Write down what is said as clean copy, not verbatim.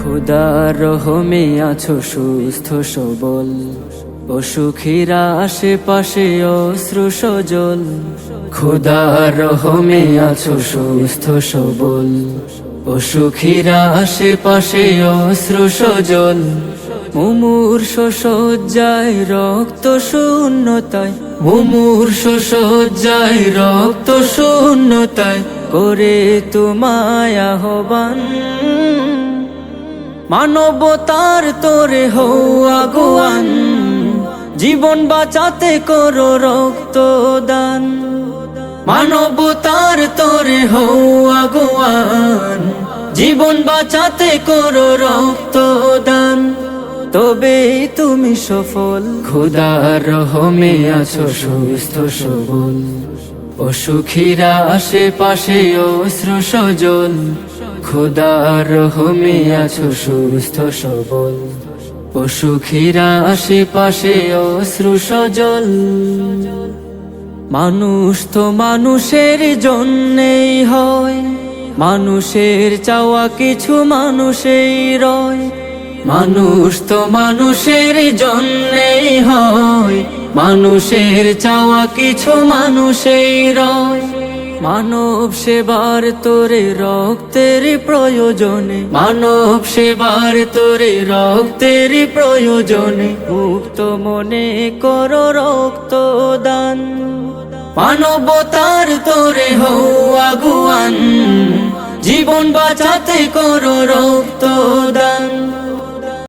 খোদার রহমে আছো সুস্থ সবল, অসুখীরা আশেপাশে অশ্রু সজল। খোদার রহমে আছো সুস্থ সবল, অসুখীরা আশেপাশে অশ্রু সজল। মুমূর্ষ শয্যায় রক্ত শূন্যতায়, মুমূর্ষ শয্যায় রক্ত শূন্যতায় করে তোমায় আহ্বান। মানবতার তোরে হও আগুয়ান, জীবন বাঁচাতে করো রক্তদান। মানবতার তোরে হও আগুয়ান, জীবন বাঁচাতে করো রক্তদান। তবেই তুমি সফল। খোদার রহমে আছো সুস্থ সবল, অসুখীরা আশেপাশে অশ্রু সজল। খোদার রহমে আছো সুস্থ সবল, অসুখীরা আশেপাশে অশ্রু সজল। মানুষ তো মানুষের জন্যেই হয়, মানুষের চাওয়া কিছু মানুষেই রয়। মানুষ তো মানুষের জন্যেই হয়, মানুষের চাওয়া কিছু মানুষেই রয়। মানব সেবার তোরে রক্তের প্রয়োজনে, মানব সেবার তোরে রক্তের প্রয়োজনে মুক্ত মনে করো রক্তদান। মানবতার তোরে হও আগুয়ান, জীবন বাঁচাতে করো রক্তদান।